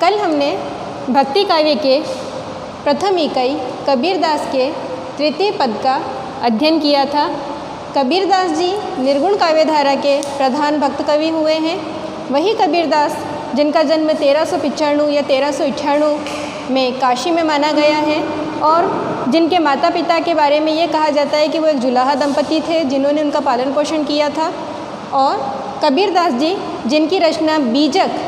कल हमने भक्ति काव्य के प्रथम इकाई कबीरदास के तृतीय पद का अध्ययन किया था। कबीरदास जी निर्गुण काव्यधारा के प्रधान भक्त कवि हुए हैं। वही कबीरदास जिनका जन्म 1395 या 1398 में काशी में माना गया है और जिनके माता पिता के बारे में ये कहा जाता है कि वो एक जुलाहा दंपति थे जिन्होंने उनका पालन पोषण किया था। और कबीरदास जी जिनकी रचना बीजक,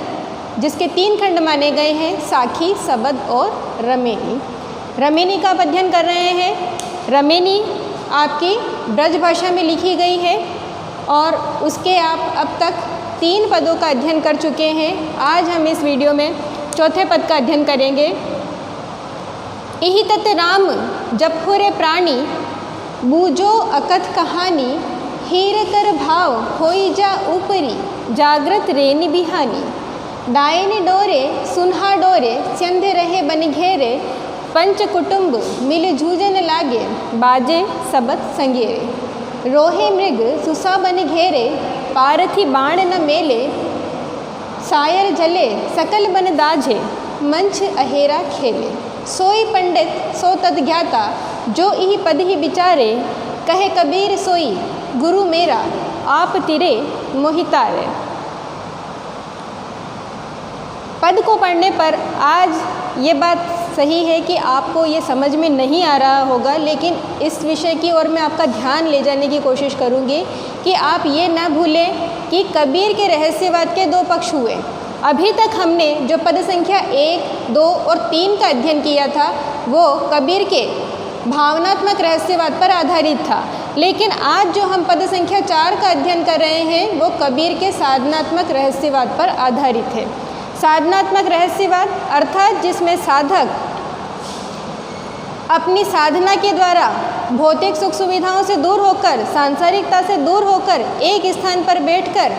जिसके 3 खंड माने गए हैं, साखी, सबद और रमेनी। रमेनी का आप अध्ययन कर रहे हैं। रमेनी आपकी ब्रज भाषा में लिखी गई है और उसके आप अब तक 3 पदों का अध्ययन कर चुके हैं। आज हम इस वीडियो में चौथे पद का अध्ययन करेंगे। इहि तत राम जपहुरे प्राणी, बूझो अकथ कहानी, हीर कर भाव होई जा ऊपरी, जागृत रेनि बिहानी। डायनी डोरे सुनहा डोरे, स्यंध रहे बन घेरे, पंच कुटुंब मिल जूझन लागे, बाजे सबत संगेरे। रोहे मृग सुसा बन घेरे, पारथी बाण न मेले, सायर जले सकल बन दाझे, मंच अहेरा खेले। सोई पंडित सो तद ज्ञाता, जो इहि पद ही विचारे, कहे कबीर सोई गुरु मेरा, आप तिरे मोहितारे। पद को पढ़ने पर आज ये बात सही है कि आपको ये समझ में नहीं आ रहा होगा, लेकिन इस विषय की ओर मैं आपका ध्यान ले जाने की कोशिश करूँगी कि आप ये ना भूलें कि कबीर के रहस्यवाद के 2 पक्ष हुए। अभी तक हमने जो पद संख्या 1, 2 और 3 का अध्ययन किया था वो कबीर के भावनात्मक रहस्यवाद पर आधारित था, लेकिन आज जो हम पद संख्या 4 का अध्ययन कर रहे हैं वो कबीर के साधनात्मक रहस्यवाद पर आधारित है। साधनात्मक रहस्यवाद अर्थात जिसमें साधक अपनी साधना के द्वारा भौतिक सुख सुविधाओं से दूर होकर, सांसारिकता से दूर होकर एक स्थान पर बैठकर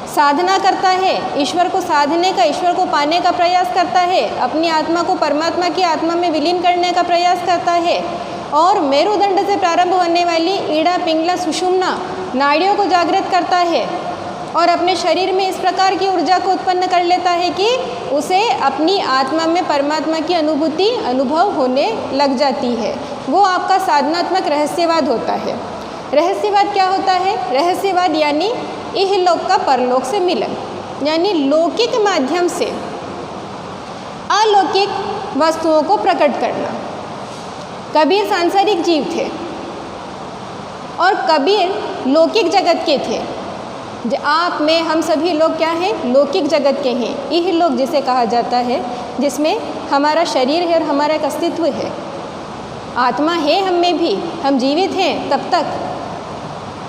साधना करता है, ईश्वर को साधने का, ईश्वर को पाने का प्रयास करता है, अपनी आत्मा को परमात्मा की आत्मा में विलीन करने का प्रयास करता है और मेरुदंड से प्रारंभ होने वाली ईड़ा, पिंगला, सुषुम्ना नाड़ियों को जागृत करता है और अपने शरीर में इस प्रकार की ऊर्जा को उत्पन्न कर लेता है कि उसे अपनी आत्मा में परमात्मा की अनुभूति, अनुभव होने लग जाती है। वो आपका साधनात्मक रहस्यवाद होता है। रहस्यवाद क्या होता है? रहस्यवाद यानी इहलोक का परलोक से मिलन, यानी लौकिक माध्यम से अलौकिक वस्तुओं को प्रकट करना। कबीर सांसारिक जीव थे और कबीर लौकिक जगत के थे। आप में हम सभी लोग क्या हैं? लौकिक जगत के हैं। इहलोक जिसे कहा जाता है, जिसमें हमारा शरीर है और हमारा एक अस्तित्व है, आत्मा है हम में भी, हम जीवित हैं तब तक।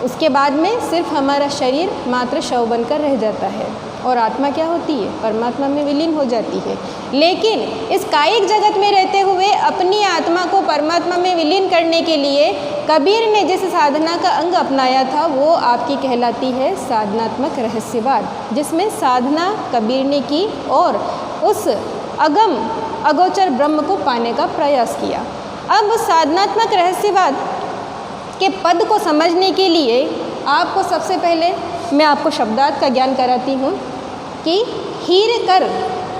उसके बाद में सिर्फ हमारा शरीर मात्र शव बनकर रह जाता है और आत्मा क्या होती है? परमात्मा में विलीन हो जाती है। लेकिन इस कायिक जगत में रहते हुए अपनी आत्मा को परमात्मा में विलीन करने के लिए कबीर ने जिस साधना का अंग अपनाया था वो आपकी कहलाती है साधनात्मक रहस्यवाद, जिसमें साधना कबीर ने की और उस अगम अगोचर ब्रह्म को पाने का प्रयास किया। अब साधनात्मक रहस्यवाद के पद को समझने के लिए आपको सबसे पहले मैं आपको शब्दार्थ का ज्ञान कराती हूँ कि हीर कर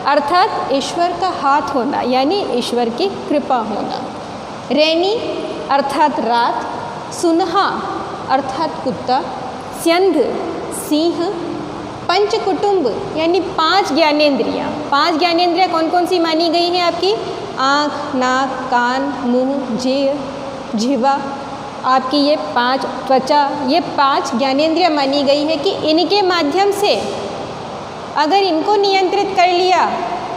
अर्थात ईश्वर का हाथ होना, यानी ईश्वर की कृपा होना। रैनी अर्थात रात, सुनहा अर्थात कुत्ता, स्यंध सिंह, पंच कुटुंब यानी 5 ज्ञानेंद्रियाँ। 5 ज्ञानेंद्रियाँ कौन कौन सी मानी गई हैं आपकी? आँख, नाक, कान, मुँह, जीभ, जिह्वा, आपकी ये 5 त्वचा, ये 5 ज्ञानेंद्रियाँ मानी गई है कि इनके माध्यम से अगर इनको नियंत्रित कर लिया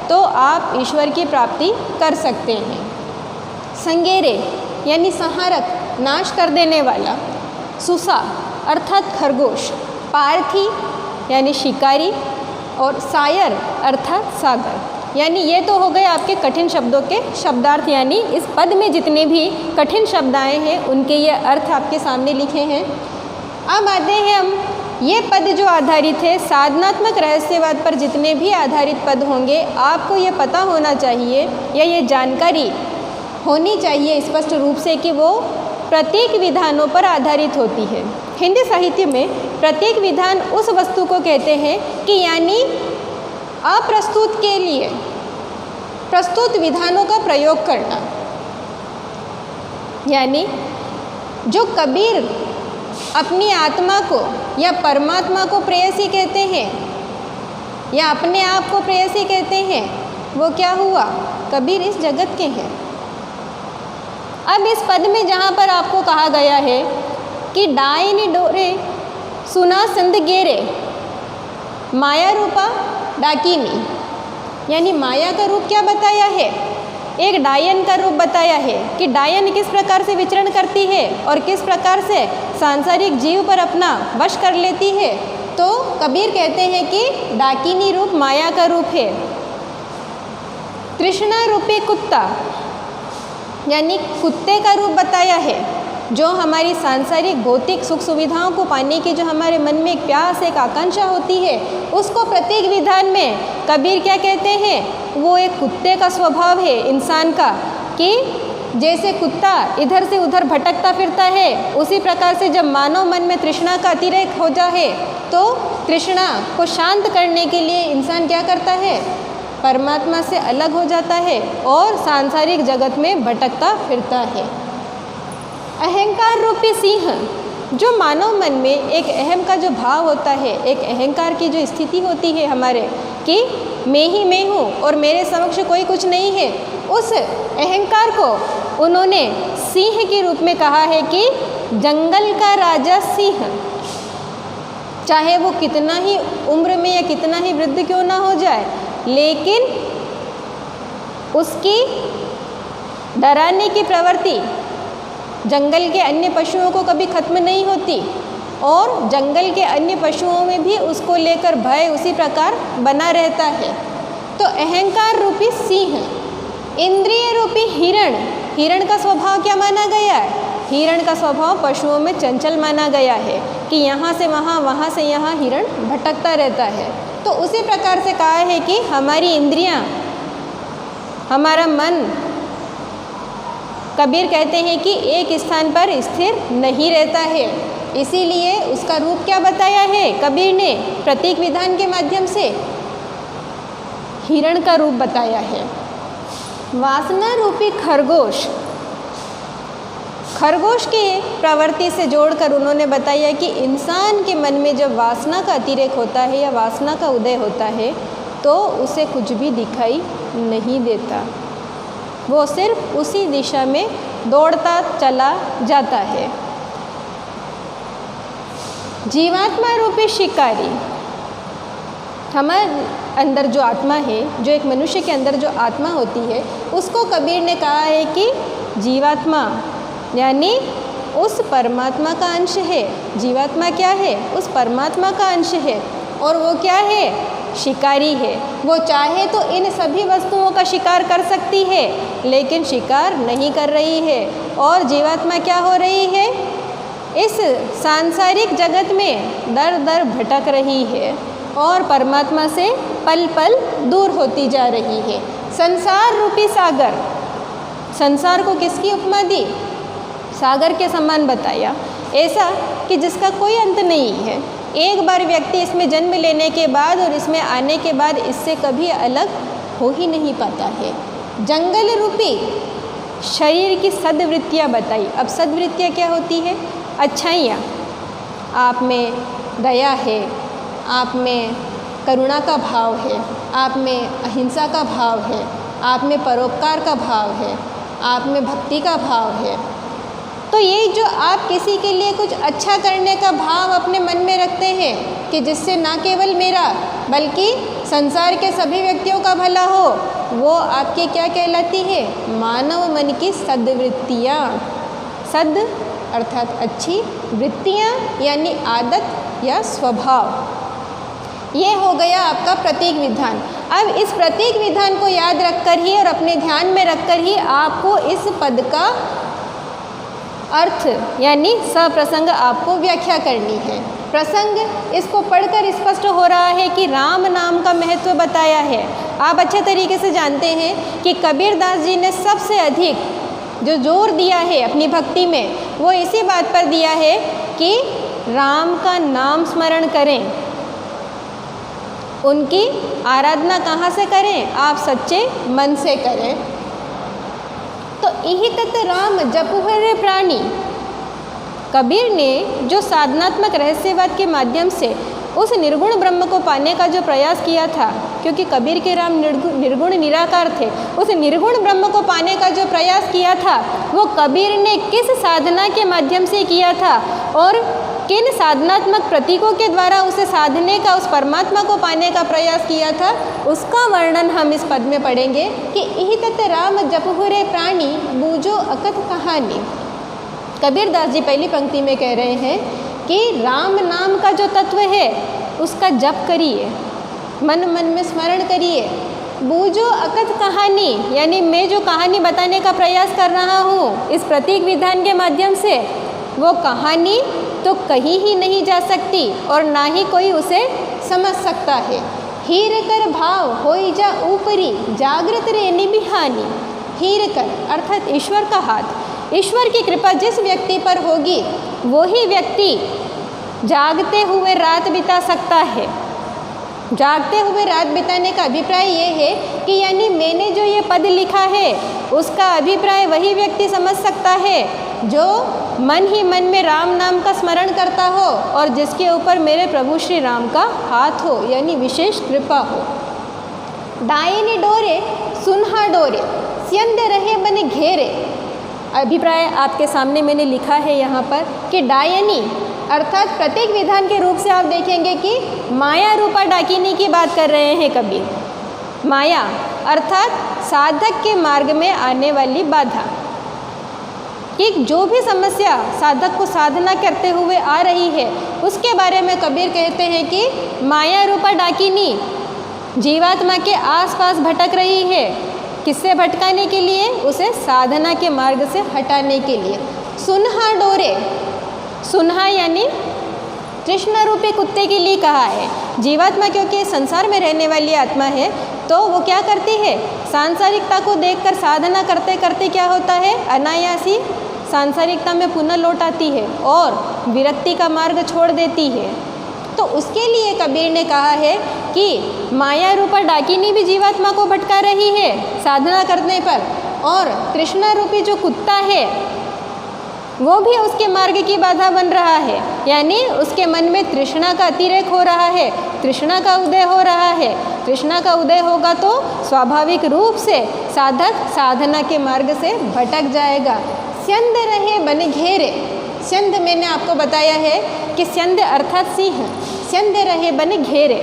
तो आप ईश्वर की प्राप्ति कर सकते हैं। संगेरे यानी संहारक, नाश कर देने वाला। सुसा अर्थात खरगोश, पार्थी यानी शिकारी और सायर अर्थात सागर। यानी ये तो हो गए आपके कठिन शब्दों के शब्दार्थ, यानी इस पद में जितने भी कठिन शब्द आए हैं उनके ये अर्थ आपके सामने लिखे हैं। अब आते हैं हम ये पद जो आधारित है साधनात्मक रहस्यवाद पर, जितने भी आधारित पद होंगे आपको ये पता होना चाहिए या ये जानकारी होनी चाहिए स्पष्ट रूप से कि वो प्रतीक विधानों पर आधारित होती है। हिंदी साहित्य में प्रतीक विधान उस वस्तु को कहते हैं कि यानी अप्रस्तुत के लिए प्रस्तुत विधानों का प्रयोग करना। यानी जो कबीर अपनी आत्मा को या परमात्मा को प्रेयसी कहते हैं या अपने आप को प्रेयसी कहते हैं, वो क्या हुआ? कबीर इस जगत के हैं। अब इस पद में जहाँ पर आपको कहा गया है कि डायनी डोरे सुना संद गेरे माया रूपा डाकिनी, यानी माया का रूप क्या बताया है? एक डायन का रूप बताया है कि डायन किस प्रकार से विचरण करती है और किस प्रकार से सांसारिक जीव पर अपना वश कर लेती है। तो कबीर कहते हैं कि डाकिनी रूप माया का रूप है। तृष्णा रूपी कुत्ता, यानी कुत्ते का रूप बताया है। जो हमारी सांसारिक भौतिक सुख सुविधाओं को पाने की जो हमारे मन में एक प्यास, एक आकांक्षा होती है, उसको प्रत्येक विधान में कबीर क्या कहते हैं? वो एक कुत्ते का स्वभाव है इंसान का, कि जैसे कुत्ता इधर से उधर भटकता फिरता है, उसी प्रकार से जब मानव मन में तृष्णा का अतिरेक हो जाए तो तृष्णा को शांत करने के लिए इंसान क्या करता है? परमात्मा से अलग हो जाता है और सांसारिक जगत में भटकता फिरता है। अहंकार रूपी सिंह, जो मानव मन में एक अहम का जो भाव होता है, एक अहंकार की जो स्थिति होती है हमारे कि मैं ही मैं हूँ और मेरे समक्ष कोई कुछ नहीं है, उस अहंकार को उन्होंने सिंह के रूप में कहा है कि जंगल का राजा सिंह, चाहे वो कितना ही उम्र में या कितना ही वृद्ध क्यों ना हो जाए, लेकिन उसकी डराने की प्रवृत्ति जंगल के अन्य पशुओं को कभी खत्म नहीं होती और जंगल के अन्य पशुओं में भी उसको लेकर भय उसी प्रकार बना रहता है। तो अहंकार रूपी सिंह। इंद्रिय रूपी हिरण, हिरण का स्वभाव क्या माना गया है? हिरण का स्वभाव पशुओं में चंचल माना गया है कि यहाँ से वहाँ, वहाँ से यहाँ हिरण भटकता रहता है। तो उसी प्रकार से कहा है कि हमारी इंद्रियाँ, हमारा मन, कबीर कहते हैं कि एक स्थान पर स्थिर नहीं रहता है। इसीलिए उसका रूप क्या बताया है कबीर ने? प्रतीक विधान के माध्यम से हिरण का रूप बताया है। वासना रूपी खरगोश, खरगोश की प्रवृत्ति से जोड़कर उन्होंने बताया कि इंसान के मन में जब वासना का अतिरेक होता है या वासना का उदय होता है तो उसे कुछ भी दिखाई नहीं देता, वो सिर्फ उसी दिशा में दौड़ता चला जाता है। जीवात्मा रूपी शिकारी, हमारे अंदर जो आत्मा है, जो एक मनुष्य के अंदर जो आत्मा होती है, उसको कबीर ने कहा है कि जीवात्मा यानी उस परमात्मा का अंश है। जीवात्मा क्या है? उस परमात्मा का अंश है। और वो क्या है? शिकारी है। वो चाहे तो इन सभी वस्तुओं का शिकार कर सकती है, लेकिन शिकार नहीं कर रही है। और जीवात्मा क्या हो रही है? इस सांसारिक जगत में दर दर भटक रही है और परमात्मा से पल पल दूर होती जा रही है। संसार रूपी सागर, संसार को किसकी उपमा दी? सागर के समान बताया, ऐसा कि जिसका कोई अंत नहीं है। एक बार व्यक्ति इसमें जन्म लेने के बाद और इसमें आने के बाद इससे कभी अलग हो ही नहीं पाता है। जंगल रूपी शरीर की सद्वृत्तियाँ बताई। अब सद्वृत्तियाँ क्या होती है? अच्छाइयाँ, आप में दया है, आप में करुणा का भाव है, आप में अहिंसा का भाव है, आप में परोपकार का भाव है, आप में भक्ति का भाव है। तो ये जो आप किसी के लिए कुछ अच्छा करने का भाव अपने मन में रखते हैं कि जिससे ना केवल मेरा बल्कि संसार के सभी व्यक्तियों का भला हो, वो आपकी क्या कहलाती है? मानव मन की सद्वृत्तियाँ। सद अर्थात अच्छी, वृत्तियाँ यानी आदत या स्वभाव। ये हो गया आपका प्रतीक विधान। अब इस प्रतीक विधान को याद रखकर ही और अपने ध्यान में रखकर ही आपको इस पद का अर्थ यानी सप्रसंग आपको व्याख्या करनी है। प्रसंग इसको पढ़कर स्पष्ट हो रहा है कि राम नाम का महत्व बताया है। आप अच्छे तरीके से जानते हैं कि कबीरदास जी ने सबसे अधिक जो जोर दिया है अपनी भक्ति में, वो इसी बात पर दिया है कि राम का नाम स्मरण करें। उनकी आराधना कहाँ से करें? आप सच्चे मन से करें। तो यही तत् राम जपुहरे प्राणी, कबीर ने जो साधनात्मक रहस्यवाद के माध्यम से उस निर्गुण ब्रह्म को पाने का जो प्रयास किया था, क्योंकि कबीर के राम निर्गुण निराकार थे, उस निर्गुण ब्रह्म को पाने का जो प्रयास किया था वो कबीर ने किस साधना के माध्यम से किया था और किन साधनात्मक प्रतीकों के द्वारा उसे साधने का, उस परमात्मा को पाने का प्रयास किया था, उसका वर्णन हम इस पद में पढ़ेंगे कि इहि तत् राम जपुहुरे प्राणी बूझो अकथ कहानी। कबीरदास जी पहली पंक्ति में कह रहे हैं कि राम नाम का जो तत्व है उसका जप करिए, मन मन में स्मरण करिए। बूझो अकथ कहानी, यानी मैं जो कहानी बताने का प्रयास कर रहा हूँ इस प्रतीक विधान के माध्यम से, वो कहानी तो कहीं ही नहीं जा सकती और ना ही कोई उसे समझ सकता है। हीर कर भाव होई जा ऊपरी जागृत रे निबिहानी। हीर कर अर्थात ईश्वर का हाथ, ईश्वर की कृपा जिस व्यक्ति पर होगी वो ही व्यक्ति जागते हुए रात बिता सकता है। जागते हुए रात बिताने का अभिप्राय ये है कि यानी मैंने जो ये पद लिखा है उसका अभिप्राय वही व्यक्ति समझ सकता है जो मन ही मन में राम नाम का स्मरण करता हो और जिसके ऊपर मेरे प्रभु श्री राम का हाथ हो, यानी विशेष कृपा हो। डायनी डोरे सुनहा डोरे स्यंद रहे बने घेरे। अभिप्राय आपके सामने मैंने लिखा है यहाँ पर कि डायनी अर्थात प्रत्येक विधान के रूप से आप देखेंगे कि माया रूपा डाकिनी की बात कर रहे हैं कबीर। माया अर्थात साधक के मार्ग में आने वाली बाधा, कि जो भी समस्या साधक को साधना करते हुए आ रही है उसके बारे में कबीर कहते हैं कि माया रूपा डाकिनी जीवात्मा के आसपास भटक रही है। किससे भटकाने के लिए? उसे साधना के मार्ग से हटाने के लिए। सुनहा डोरे, सुनहा यानी तृष्णा रूपी कुत्ते के लिए कहा है। जीवात्मा क्योंकि संसार में रहने वाली आत्मा है तो वो क्या करती है? सांसारिकता को देखकर साधना करते करते क्या होता है? अनायासी सांसारिकता में पुनः लौट आती है और विरक्ति का मार्ग छोड़ देती है। तो उसके लिए कबीर ने कहा है कि माया रूपा डाकिनी भी जीवात्मा को भटका रही है साधना करने पर, और तृष्णा रूपी जो कुत्ता है वो भी उसके मार्ग की बाधा बन रहा है, यानी उसके मन में तृष्णा का अतिरेक हो रहा है, तृष्णा का उदय हो रहा है। तृष्णा का उदय होगा तो स्वाभाविक रूप से साधक साधना के मार्ग से भटक जाएगा। स्यंद रहे बने घेरे, स्यंद मैंने आपको बताया है कि स्यंद अर्थात सिंह, स्यंद रहे बने घेरे।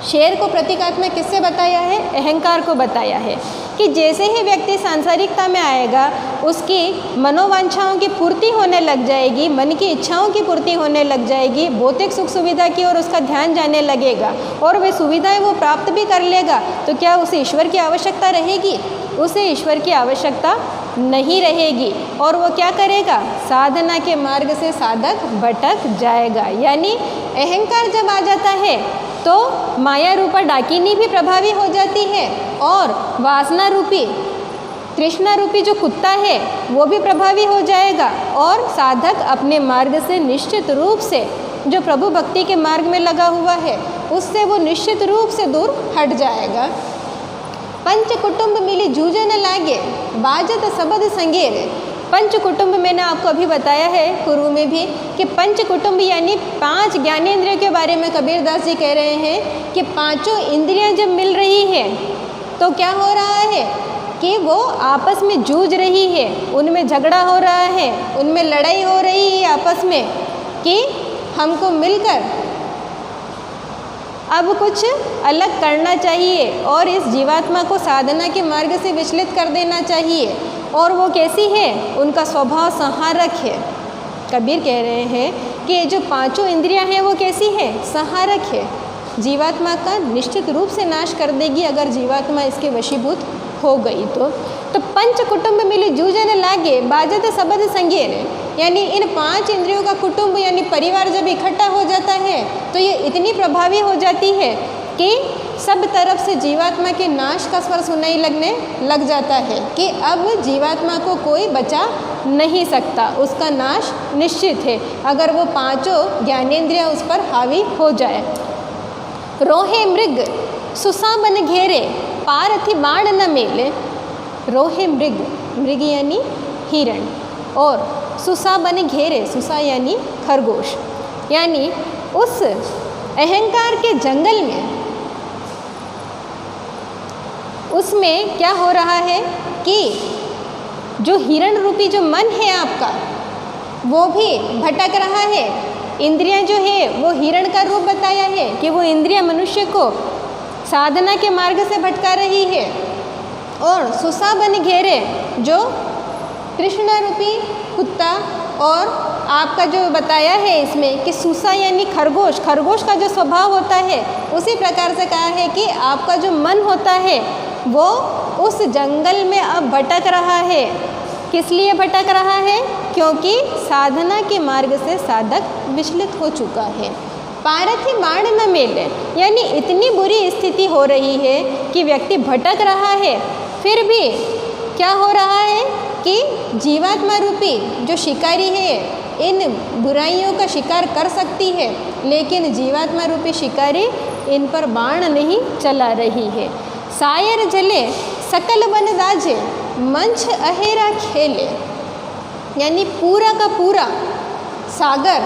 शेर को प्रतीकात्मक किससे बताया है? अहंकार को बताया है कि जैसे ही व्यक्ति सांसारिकता में आएगा उसकी मनोवांछाओं की पूर्ति होने लग जाएगी, मन की इच्छाओं की पूर्ति होने लग जाएगी, भौतिक सुख सुविधा की ओर उसका ध्यान जाने लगेगा और वे सुविधाएं वो प्राप्त भी कर लेगा, तो क्या उसे ईश्वर की आवश्यकता रहेगी? उसे ईश्वर की आवश्यकता नहीं रहेगी और वो क्या करेगा? साधना के मार्ग से साधक भटक जाएगा। यानी अहंकार जब आ जाता है तो माया रूपा डाकिनी भी प्रभावी हो जाती है और वासना रूपी तृष्णा रूपी जो कुत्ता है वो भी प्रभावी हो जाएगा और साधक अपने मार्ग से निश्चित रूप से, जो प्रभु भक्ति के मार्ग में लगा हुआ है, उससे वो निश्चित रूप से दूर हट जाएगा। पंच कुटुंब मिली जूझे न लागे बाजत सबद संगेर। पंच कुटुंब मैंने आपको अभी बताया है पूर्व में भी कि पंच कुटुंब यानी 5 ज्ञानेंद्रियों के बारे में कबीरदास जी कह रहे हैं कि पांचों इंद्रियां जब मिल रही है तो क्या हो रहा है कि वो आपस में जूझ रही है, उनमें झगड़ा हो रहा है, उनमें लड़ाई हो रही है आपस में कि हमको मिलकर अब कुछ अलग करना चाहिए और इस जीवात्मा को साधना के मार्ग से विचलित कर देना चाहिए। और वो कैसी है? उनका स्वभाव संहारक है। कबीर कह रहे हैं कि जो पांचों इंद्रियां हैं वो कैसी है? संहारक है, जीवात्मा का निश्चित रूप से नाश कर देगी अगर जीवात्मा इसके वशीभूत हो गई तो पंच कुटुंब मिली जूझे न लागे बाजत सबद संगेर, यानी इन 5 इंद्रियों का कुटुंब यानी परिवार जब इकट्ठा हो जाता है तो ये इतनी प्रभावी हो जाती है कि सब तरफ से जीवात्मा के नाश का स्वर सुनाई लगने लग जाता है कि अब जीवात्मा को कोई बचा नहीं सकता, उसका नाश निश्चित है अगर वो 5 ज्ञानेंद्रियां उस पर हावी हो जाए। रोहे मृग सुसा बन घेरे, पारथी बाण न मेले। रोहे मृग, मृग यानी हिरण, और सुसा बन घेरे, सुसा यानी खरगोश, यानी उस अहंकार के जंगल में, उसमें क्या हो रहा है कि जो हिरण रूपी जो मन है आपका, वो भी भटक रहा है। इंद्रियां जो है वो हिरण का रूप बताया है कि वो इंद्रियां मनुष्य को साधना के मार्ग से भटका रही है। और सुसा बन घेरे, जो कृष्ण रूपी कुत्ता, और आपका जो बताया है इसमें कि सुसा यानी खरगोश, खरगोश का जो स्वभाव होता है उसी प्रकार से कहा है कि आपका जो मन होता है वो उस जंगल में अब भटक रहा है। किस लिए भटक रहा है? क्योंकि साधना के मार्ग से साधक विचलित हो चुका है। पारथी बाण न मेले, यानी इतनी बुरी स्थिति हो रही है कि व्यक्ति भटक रहा है, फिर भी क्या हो रहा है कि जीवात्मा रूपी जो शिकारी है इन बुराइयों का शिकार कर सकती है, लेकिन जीवात्मा रूपी शिकारी इन पर बाण नहीं चला रही है। सायर जले सकल बन दाजे, मंच अहेरा खेले, यानी पूरा का पूरा सागर,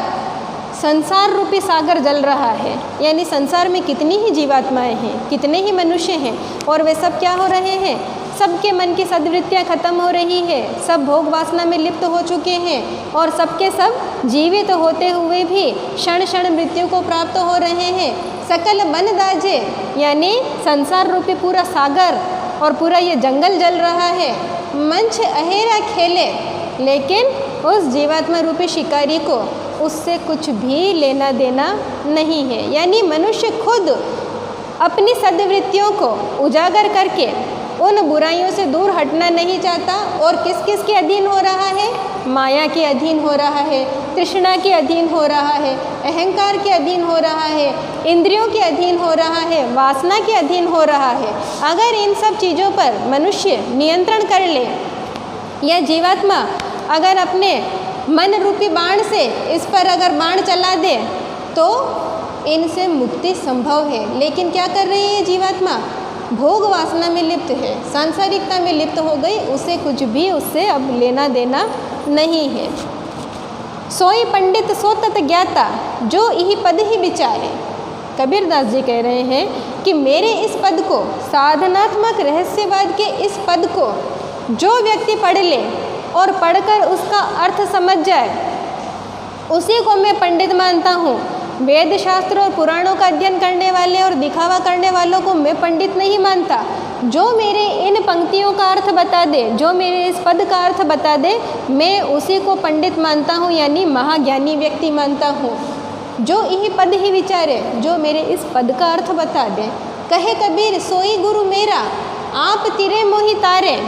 संसार रूपी सागर जल रहा है। यानी संसार में कितनी ही जीवात्माएं हैं, कितने ही मनुष्य हैं, और वे सब क्या हो रहे हैं? सबके मन की सद्वृत्तियाँ खत्म हो रही है, सब भोग वासना में लिप्त हो चुके हैं, और सबके सब जीवित होते हुए भी क्षण क्षण मृत्यु को प्राप्त हो रहे हैं। सकल बन दाजे, यानी संसार रूपी पूरा सागर और पूरा ये जंगल जल रहा है। मंच अहेरा खेले, लेकिन उस जीवात्मा रूपी शिकारी को उससे कुछ भी लेना देना नहीं है। यानी मनुष्य खुद अपनी सद्वृत्तियों को उजागर करके उन बुराइयों से दूर हटना नहीं चाहता, और किस किस के अधीन हो रहा है? माया के अधीन हो रहा है, तृष्णा के अधीन हो रहा है, अहंकार के अधीन हो रहा है, इंद्रियों के अधीन हो रहा है, वासना के अधीन हो रहा है। अगर इन सब चीज़ों पर मनुष्य नियंत्रण कर ले, या जीवात्मा अगर अपने मन रूपी बाण से इस पर अगर बाण चला दे, तो इनसे मुक्ति संभव है। लेकिन क्या कर रही है जीवात्मा? भोग वासना में लिप्त है, सांसारिकता में लिप्त हो गई, उसे कुछ भी उससे अब लेना देना नहीं है। सोई पंडित सो तत ज्ञाता, जो यही पद ही विचारे। कबीरदास जी कह रहे हैं कि मेरे इस पद को, साधनात्मक रहस्यवाद के इस पद को जो व्यक्ति पढ़ ले और पढ़कर उसका अर्थ समझ जाए, उसी को मैं पंडित मानता हूँ। वेद शास्त्र और पुराणों का अध्ययन करने वाले और दिखावा करने वालों को मैं पंडित नहीं मानता। जो मेरे इन पंक्तियों का अर्थ बता दे, जो मेरे इस पद का अर्थ बता दे, मैं उसी को पंडित मानता हूँ, यानी महाज्ञानी व्यक्ति मानता हूँ। जो यही पद ही विचारे, जो मेरे इस पद का अर्थ बता दे। कहे कबीर सोई गुरु मेरा, आप तिरे मोहि तारे,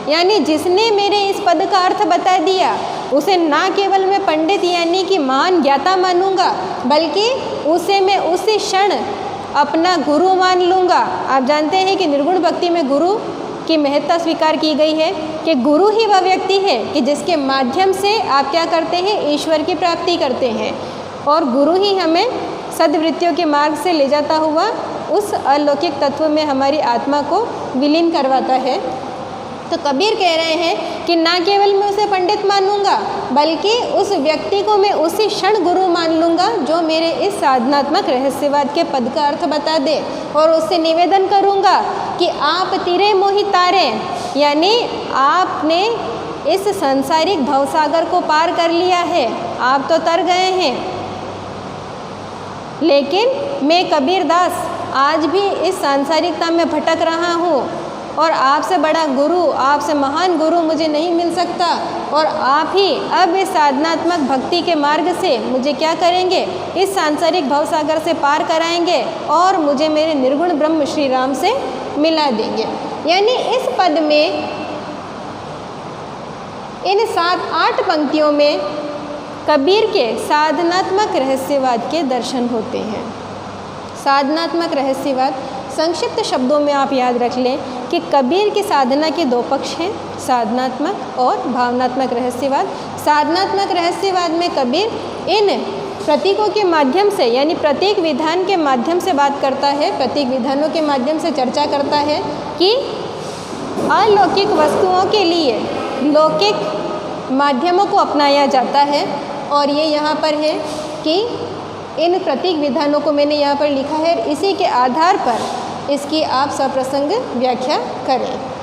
यानी जिसने मेरे इस पद का अर्थ बता दिया उसे ना केवल मैं पंडित यानी कि महान ज्ञाता मानूंगा, बल्कि उसे मैं उसी क्षण अपना गुरु मान लूँगा। आप जानते हैं कि निर्गुण भक्ति में गुरु की महत्ता स्वीकार की गई है कि गुरु ही वह व्यक्ति है कि जिसके माध्यम से आप क्या करते हैं? ईश्वर की प्राप्ति करते हैं, और गुरु ही हमें सद्वृत्तियों के मार्ग से ले जाता हुआ उस अलौकिक तत्व में हमारी आत्मा को विलीन करवाता है। तो कबीर कह रहे हैं कि ना केवल मैं उसे पंडित मानूंगा, बल्कि उस व्यक्ति को मैं उसी क्षण गुरु मान लूँगा जो मेरे इस साधनात्मक रहस्यवाद के पद का अर्थ बता दे, और उससे निवेदन करूँगा कि आप तिरे मोहि तारे, यानी आपने इस सांसारिक भवसागर को पार कर लिया है, आप तो तर गए हैं, लेकिन मैं कबीरदास आज भी इस सांसारिकता में भटक रहा हूँ, और आपसे बड़ा गुरु, आपसे महान गुरु मुझे नहीं मिल सकता, और आप ही अब इस साधनात्मक भक्ति के मार्ग से मुझे क्या करेंगे? इस सांसारिक भवसागर से पार कराएंगे और मुझे मेरे निर्गुण ब्रह्म श्री राम से मिला देंगे। यानी इस पद में, इन 7-8 पंक्तियों में कबीर के साधनात्मक रहस्यवाद के दर्शन होते हैं। साधनात्मक रहस्यवाद, संक्षिप्त शब्दों में आप याद रख लें कि कबीर की साधना के 2 पक्ष हैं, साधनात्मक और भावनात्मक रहस्यवाद। साधनात्मक रहस्यवाद में कबीर इन प्रतीकों के माध्यम से यानी प्रतीक विधान के माध्यम से बात करता है, प्रतीक विधानों के माध्यम से चर्चा करता है कि अलौकिक वस्तुओं के लिए लौकिक माध्यमों को अपनाया जाता है। और ये यहाँ पर है कि इन प्रतीक विधानों को मैंने यहाँ पर लिखा है, इसी के आधार पर इसकी आप सप्रसंग व्याख्या करें।